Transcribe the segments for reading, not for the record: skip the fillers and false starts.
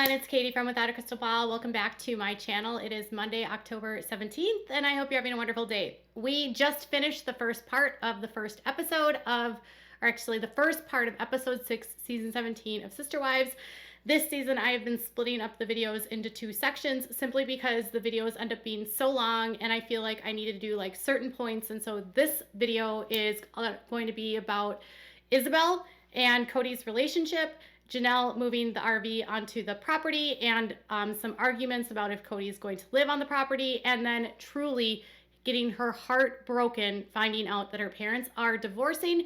everyone, it's Katie from Without a Crystal Ball. Welcome back to my channel. It is Monday, October 17th, and I hope you're having a wonderful day. We just finished the first part of the first episode of, or actually the first part of episode 6, season 17 of Sister Wives. This season, I have been splitting up the videos into 2 sections simply because the videos end up being so long and I feel like I need to do like certain points. And so this video is going to be about Isabelle and Kody's relationship, Janelle moving the RV onto the property, and some arguments about if Kody is going to live on the property, and then truly getting her heart broken, finding out that her parents are divorcing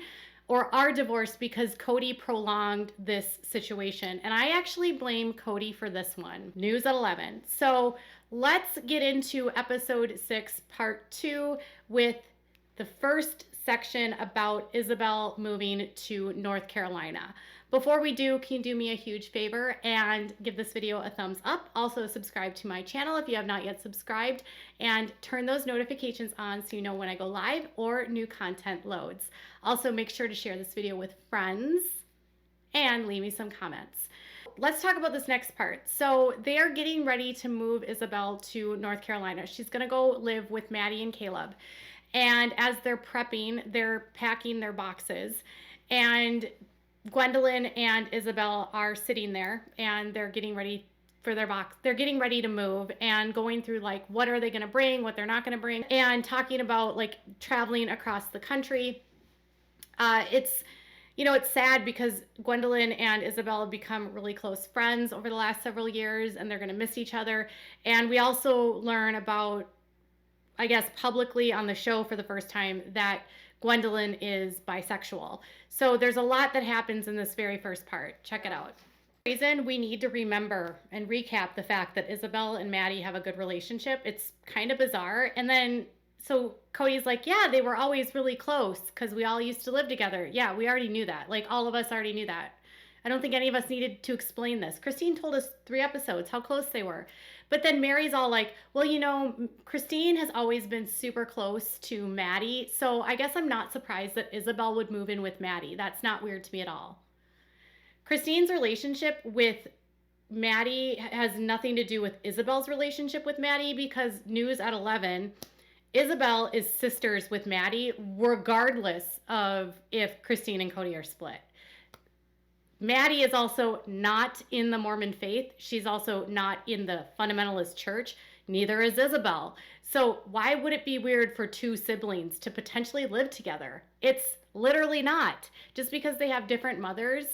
or are divorced because Kody prolonged this situation. And I actually blame Kody for this one. News at 11. So let's get into episode 6, part 2, with the first section about Isabelle moving to North Carolina. Before we do, can you do me a huge favor and give this video a thumbs up? Also subscribe to my channel if you have not yet subscribed, and turn those notifications on so you know when I go live or new content loads. Also make sure to share this video with friends and leave me some comments. Let's talk about this next part. So they are getting ready to move Isabelle to North Carolina. She's gonna go live with Maddie and Caleb. And as they're prepping, they're packing their boxes, and Gwendalyn and Isabelle are sitting there and they're getting ready for their box. They're getting ready to move and going through like, what are they going to bring, what they're not going to bring, and talking about like traveling across the country. It's sad because Gwendalyn and Isabelle have become really close friends over the last several years, and they're going to miss each other. And we also learn about, I guess, publicly on the show for the first time, that Gwendalyn is bisexual. So there's a lot that happens in this very first part. Check it out. The reason we need to remember and recap the fact that Isabelle and Maddie have a good relationship, it's kind of bizarre. And then, so Kody's like, yeah, they were always really close because we all used to live together. Yeah, we already knew that. Like, all of us already knew that. I don't think any of us needed to explain this. Christine told us 3 episodes how close they were. But then Mary's all like, well, you know, Christine has always been super close to Maddie, so I guess I'm not surprised that Isabelle would move in with Maddie. That's not weird to me at all. Christine's relationship with Maddie has nothing to do with Isabelle's relationship with Maddie, because news at 11, Isabelle is sisters with Maddie regardless of if Christine and Kody are split. Maddie is also not in the Mormon faith. She's also not in the fundamentalist church. Neither is Isabelle. So why would it be weird for 2 siblings to potentially live together? It's literally not. Just because they have different mothers,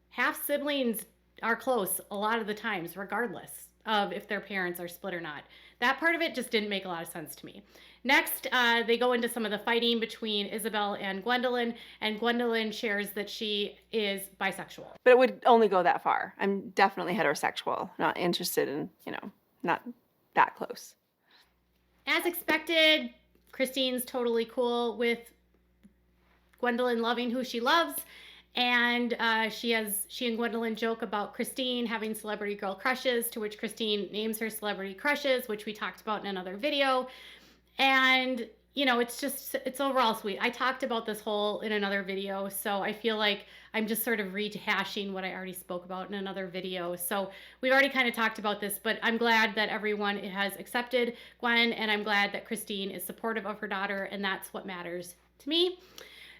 half siblings are close a lot of the times, regardless of if their parents are split or not. That part of it just didn't make a lot of sense to me. Next, they go into some of the fighting between Isabelle and Gwendalyn shares that she is bisexual. But it would only go that far. I'm definitely heterosexual, not interested in, not that close. As expected, Christine's totally cool with Gwendalyn loving who she loves. And she and Gwendalyn joke about Christine having celebrity girl crushes, to which Christine names her celebrity crushes, which we talked about in another video. And, it's overall sweet. I talked about this whole in another video, so I feel like I'm just sort of rehashing what I already spoke about in another video. So we've already kind of talked about this, but I'm glad that everyone has accepted Gwen, and I'm glad that Christine is supportive of her daughter, and that's what matters to me.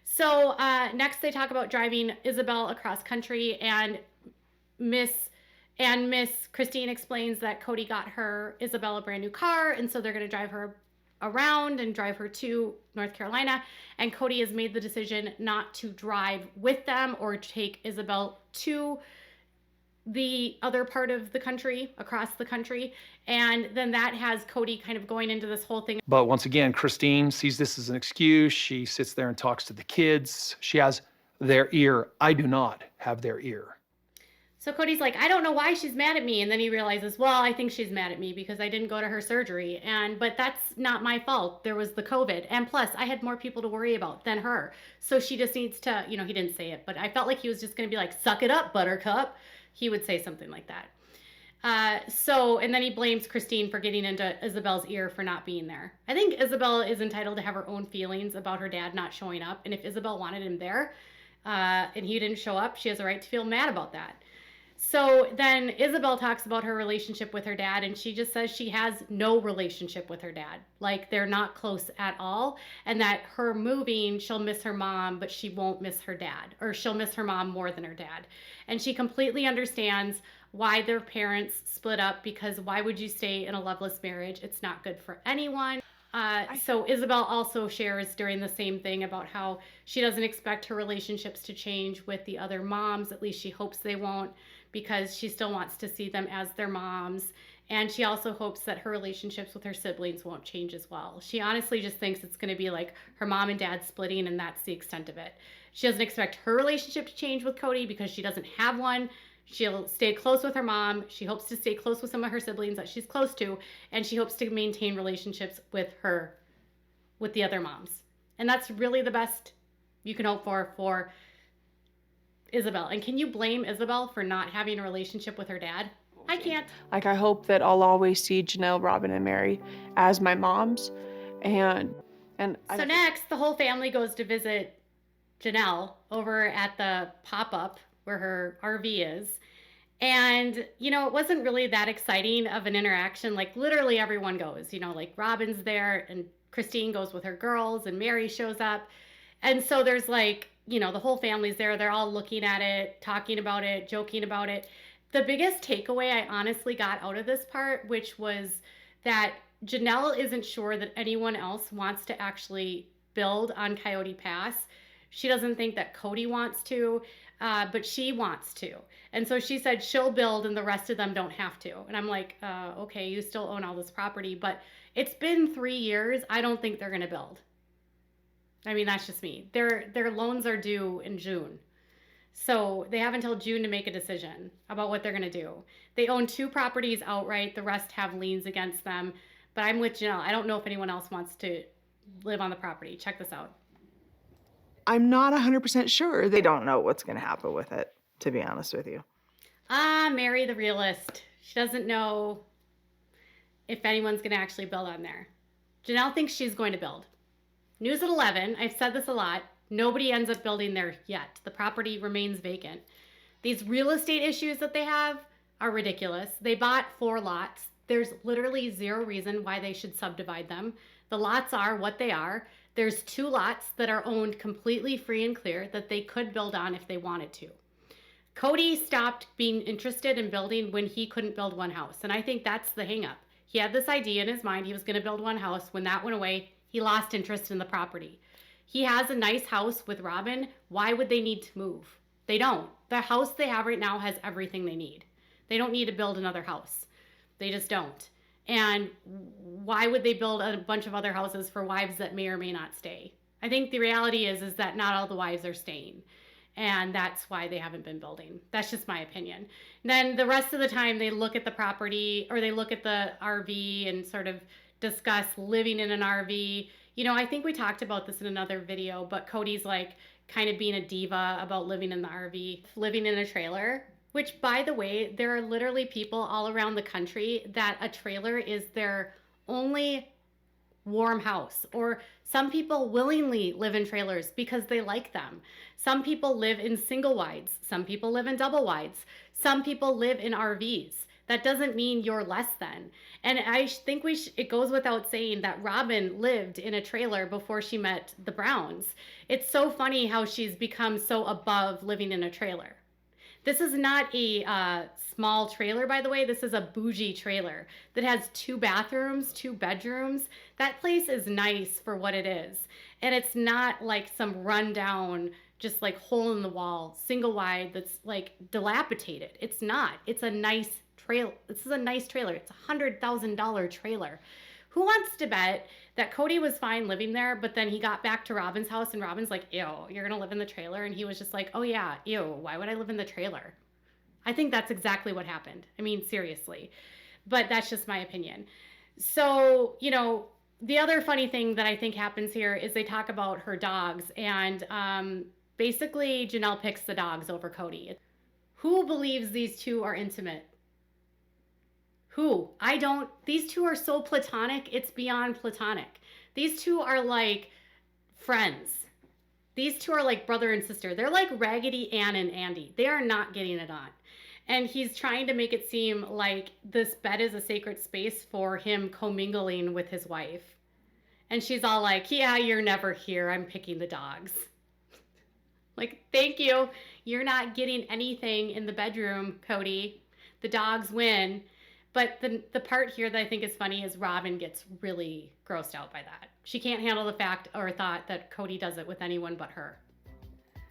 So next they talk about driving Isabelle across country, and Miss Christine explains that Kody got her Isabelle a brand new car, and so they're going to drive her around and drive her to North Carolina. And Kody has made the decision not to drive with them or take Isabelle to the other part of the country, across the country. And then that has Kody kind of going into this whole thing. But once again, Christine sees this as an excuse. She sits there and talks to the kids. She has their ear. I do not have their ear. So Kody's like, I don't know why she's mad at me. And then he realizes, well, I think she's mad at me because I didn't go to her surgery. But that's not my fault. There was the COVID. And plus, I had more people to worry about than her. So she just needs to, he didn't say it, but I felt like he was just going to be like, suck it up, buttercup. He would say something like that. And then he blames Christine for getting into Isabelle's ear for not being there. I think Isabelle is entitled to have her own feelings about her dad not showing up. And if Isabelle wanted him there and he didn't show up, she has a right to feel mad about that. So then Isabelle talks about her relationship with her dad, and she just says she has no relationship with her dad. Like, they're not close at all. And that her moving, she'll miss her mom, but she won't miss her dad, or she'll miss her mom more than her dad. And she completely understands why their parents split up, because why would you stay in a loveless marriage? It's not good for anyone. So Isabelle also shares during the same thing about how she doesn't expect her relationships to change with the other moms. At least she hopes they won't, because she still wants to see them as their moms. And she also hopes that her relationships with her siblings won't change as well. She honestly just thinks it's going to be like her mom and dad splitting, and that's the extent of it. She doesn't expect her relationship to change with Kody because she doesn't have one. She'll stay close with her mom. She hopes to stay close with some of her siblings that she's close to, and she hopes to maintain relationships with the other moms. And that's really the best you can hope for Isabelle. And can you blame Isabelle for not having a relationship with her dad? I can't. Like, I hope that I'll always see Janelle, Robyn, and Mary as my moms. And so next, the whole family goes to visit Janelle over at the pop-up where her RV is. And, it wasn't really that exciting of an interaction. Like, literally everyone goes, like Robyn's there, and Christine goes with her girls, and Mary shows up. And so there's like, the whole family's there. They're all looking at it, talking about it, joking about it. The biggest takeaway I honestly got out of this part, which was that Janelle isn't sure that anyone else wants to actually build on Coyote Pass. She doesn't think that Kody wants to, but she wants to. And so she said she'll build and the rest of them don't have to. And I'm like, okay, you still own all this property, but it's been 3 years. I don't think they're going to build. I mean, that's just me. Their loans are due in June. So they have until June to make a decision about what they're going to do. They own 2 properties outright. The rest have liens against them. But I'm with Janelle. I don't know if anyone else wants to live on the property. Check this out. I'm not 100% sure. They don't know what's going to happen with it, to be honest with you. Mary the realist. She doesn't know if anyone's going to actually build on there. Janelle thinks she's going to build. News at 11. I've said this a lot. Nobody ends up building there yet. The property remains vacant. These real estate issues that they have are ridiculous. They bought 4 lots. There's literally 0 reason why they should subdivide them. The lots are what they are. There's 2 lots that are owned completely free and clear that they could build on if they wanted to. Kody stopped being interested in building when he couldn't build one house. And I think that's the hang up. He had this idea in his mind. He was going to build one house. When that went away, he lost interest in the property. He has a nice house with Robyn. Why would they need to move? They don't. The house they have right now has everything they need. They don't need to build another house. They just don't. And why would they build a bunch of other houses for wives that may or may not stay? I think the reality is that not all the wives are staying. And that's why they haven't been building. That's just my opinion. And then the rest of the time they look at the property, or they look at the RV and sort of discuss living in an RV. I think we talked about this in another video, but Kody's like kind of being a diva about living in the RV, living in a trailer, which, by the way, there are literally people all around the country that a trailer is their only warm house. Or some people willingly live in trailers because they like them. Some people live in single wides. Some people live in double wides. Some people live in RVs. That doesn't mean you're less than. And I think it goes without saying that Robyn lived in a trailer before she met the Browns. It's so funny how she's become so above living in a trailer. This is not a small trailer, by the way. This is a bougie trailer that has 2 bathrooms, 2 bedrooms. That place is nice for what it is. And it's not like some rundown, just like hole in the wall, single wide that's like dilapidated. It's not. It's a nice trailer. This is a nice trailer. It's a $100,000 trailer. Who wants to bet that Kody was fine living there, but then he got back to Robyn's house and Robyn's like, ew, you're going to live in the trailer? And he was just like, oh yeah, ew, why would I live in the trailer? I think that's exactly what happened. I mean, seriously. But that's just my opinion. So, the other funny thing that I think happens here is they talk about her dogs, and basically Janelle picks the dogs over Kody. Who believes these 2 are intimate? Who? I don't. These 2 are so platonic, it's beyond platonic. These 2 are like friends. These 2 are like brother and sister. They're like Raggedy Ann and Andy. They are not getting it on. And he's trying to make it seem like this bed is a sacred space for him commingling with his wife. And she's all like, yeah, you're never here. I'm picking the dogs. Like, thank you. You're not getting anything in the bedroom, Kody. The dogs win. But the part here that I think is funny is Robyn gets really grossed out by that. She can't handle the fact or thought that Kody does it with anyone but her.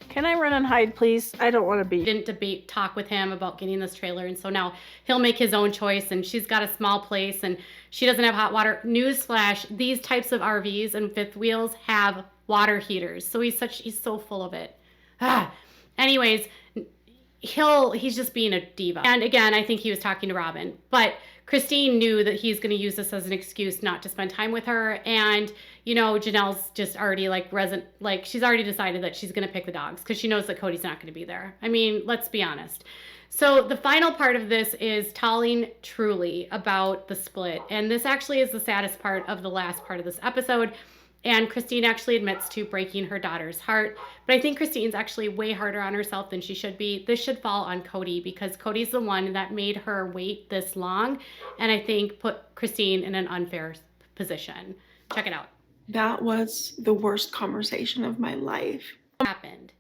Can I run and hide, please? I don't want to be. Didn't talk with him about getting this trailer, and so now he'll make his own choice, and she's got a small place and she doesn't have hot water. Newsflash, these types of RVs and fifth wheels have water heaters, so he's so full of it. Anyways, he's just being a diva. And again, I think he was talking to Robyn, but Christine knew that he's going to use this as an excuse not to spend time with her. And, you know, Janelle's just already she's already decided that she's going to pick the dogs because she knows that Kody's not going to be there. I mean, let's be honest. So the final part of this is telling Truly about the split. And this actually is the saddest part of the last part of this episode. And Christine actually admits to breaking her daughter's heart. But I think Christine's actually way harder on herself than she should be. This should fall on Kody because Kody's the one that made her wait this long. And I think put Christine in an unfair position. Check it out. That was the worst conversation of my life. What happened?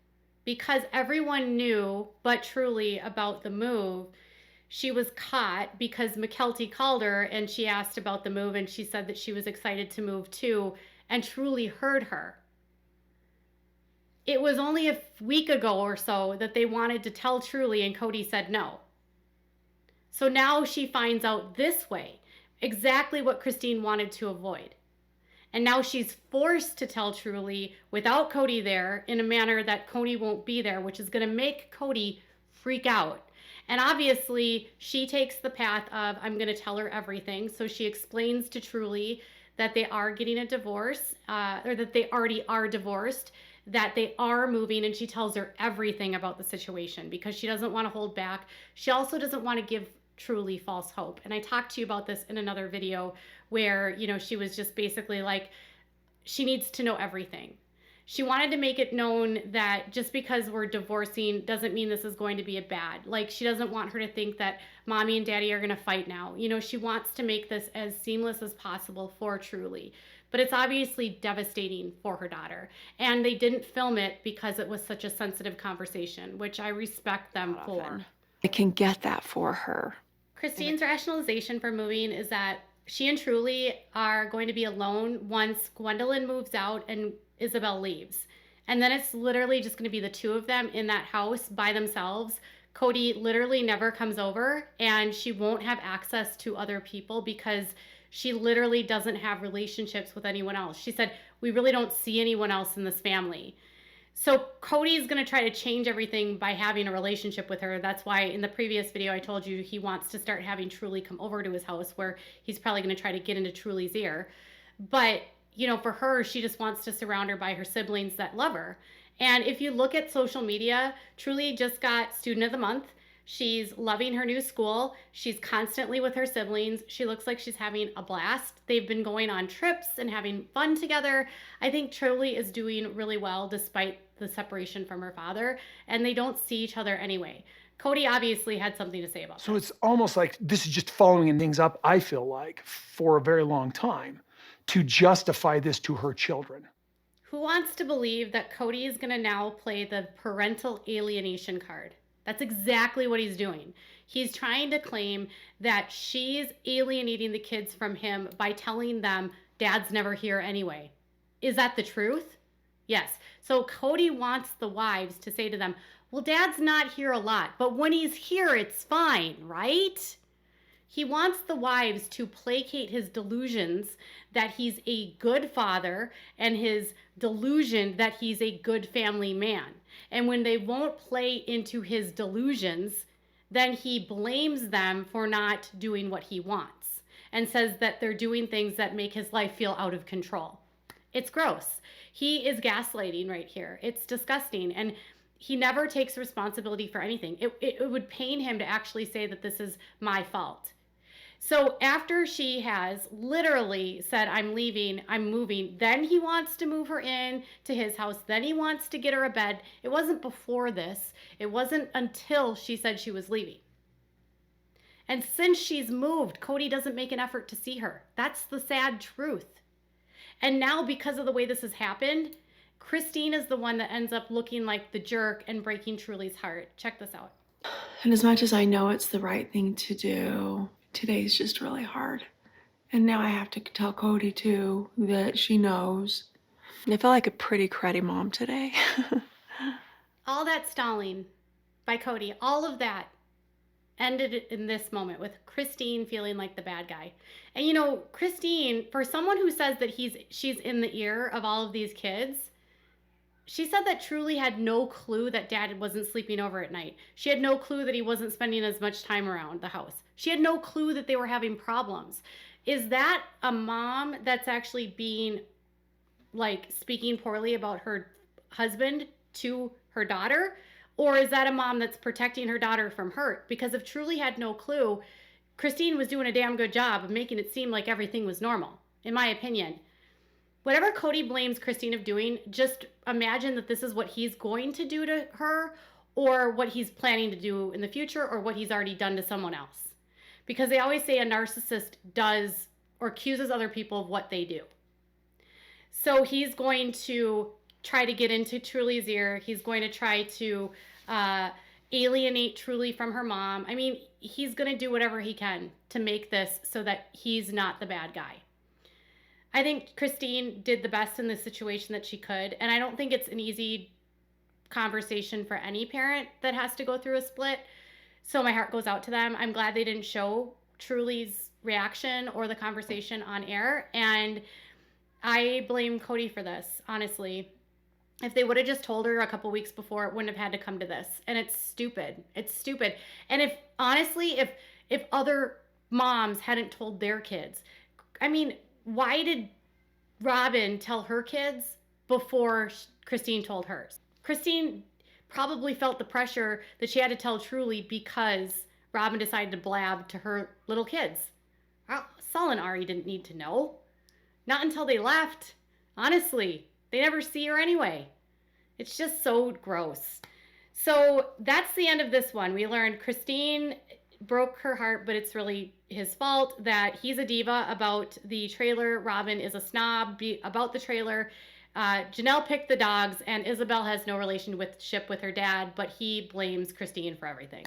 Because everyone knew, but Truly, about the move. She was caught because McKelty called her and she asked about the move. And she said that she was excited to move too. And Truly heard her. It was only a week ago or so that they wanted to tell Truly and Kody said no. So now she finds out this way, exactly what Christine wanted to avoid. And now she's forced to tell Truly without Kody there in a manner that Kody won't be there, which is going to make Kody freak out. And obviously she takes the path of, I'm going to tell her everything. So she explains to Truly that they are getting a divorce, or that they already are divorced, that they are moving, and she tells her everything about the situation because she doesn't want to hold back. She also doesn't want to give Truly false hope. And I talked to you about this in another video where, you know, she was just basically like, she needs to know everything. She wanted to make it known that just because we're divorcing doesn't mean this is going to be a bad. Like, she doesn't want her to think that mommy and daddy are going to fight now. You know, she wants to make this as seamless as possible for Truly. But it's obviously devastating for her daughter. And they didn't film it because it was such a sensitive conversation, which I respect them for. I can get that for her. Christine's rationalization for moving is that she and Truly are going to be alone once Gwendalyn moves out and Isabelle leaves. And then it's literally just going to be the two of them in that house by themselves. Kody literally never comes over, and she won't have access to other people because she literally doesn't have relationships with anyone else. She said, we really don't see anyone else in this family. So Kody's going to try to change everything by having a relationship with her. That's why in the previous video I told you he wants to start having Truly come over to his house, where he's probably going to try to get into Truly's ear. But you know, for her, she just wants to surround her by her siblings that love her. And if you look at social media, Truly just got Student of the Month. She's loving her new school. She's constantly with her siblings. She looks like she's having a blast. They've been going on trips and having fun together. I think Truly is doing really well despite the separation from her father, and they don't see each other anyway. Kody obviously had something to say about So this. it's almost like this is just following things up, I feel like, for a very long time to justify this to her children. Who wants to believe that Kody is going to now play the parental alienation card? That's exactly what he's doing. He's trying to claim that she's alienating the kids from him by telling them dad's never here anyway. Is that the truth? Yes. So Kody wants the wives to say to them, well, dad's not here a lot, but when he's here, it's fine, right? He wants the wives to placate his delusions that he's a good father and his delusion that he's a good family man. And when they won't play into his delusions, then he blames them for not doing what he wants and says that they're doing things that make his life feel out of control. It's gross. He is gaslighting right here. It's disgusting. And he never takes responsibility for anything. It would pain him to actually say that this is my fault. So after she has literally said, I'm leaving, I'm moving, then he wants to move her in to his house. Then he wants to get her a bed. It wasn't before this. It wasn't until she said she was leaving. And since she's moved, Kody doesn't make an effort to see her. That's the sad truth. And now, because of the way this has happened, Christine is the one that ends up looking like the jerk and breaking Truly's heart. Check this out. And as much as I know it's the right thing to do, today's just really hard. And now I have to tell Kody too that she knows. I feel like a pretty cruddy mom today. All that stalling by Kody, all of that ended in this moment with Christine feeling like the bad guy. And you know, Christine, for someone who says that she's in the ear of all of these kids, she said that Truly had no clue that Dad wasn't sleeping over at night. She had no clue that he wasn't spending as much time around the house. She had no clue that they were having problems. Is that a mom that's actually being, like, speaking poorly about her husband to her daughter? Or is that a mom that's protecting her daughter from hurt? Because if Truly had no clue, Christine was doing a damn good job of making it seem like everything was normal, in my opinion. Whatever Kody blames Christine of doing, just imagine that this is what he's going to do to her, or what he's planning to do in the future, or what he's already done to someone else. Because they always say a narcissist does or accuses other people of what they do. So he's going to try to get into Truly's ear. He's going to try to alienate Truly from her mom. I mean, he's going to do whatever he can to make this so that he's not the bad guy. I think Christine did the best in this situation that she could, and I don't think it's an easy conversation for any parent that has to go through a split. So my heart goes out to them. I'm glad they didn't show Truly's reaction or the conversation on air, and I blame Kody for this, honestly. If they would have just told her a couple weeks before, it wouldn't have had to come to this. And it's stupid. It's stupid. And if, honestly, if other moms hadn't told their kids, I mean, why did Robyn tell her kids before Christine told hers? Christine probably felt the pressure that she had to tell Truly because Robyn decided to blab to her little kids. Saul and Ari didn't need to know. Not until they left. Honestly, they never see her anyway. It's just so gross. So that's the end of this one. We learned Christine broke her heart, but it's really his fault, that he's a diva about the trailer. Robyn is a snob about the trailer. Janelle picked the dogs, and Isabelle has no relationship with her dad, but he blames Christine for everything.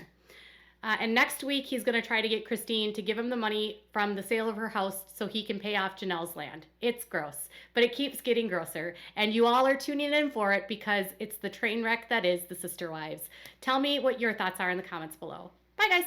And next week, he's going to try to get Christine to give him the money from the sale of her house so he can pay off Janelle's land. It's gross, but it keeps getting grosser. And you all are tuning in for it because it's the train wreck that is the Sister Wives. Tell me what your thoughts are in the comments below. Bye, guys.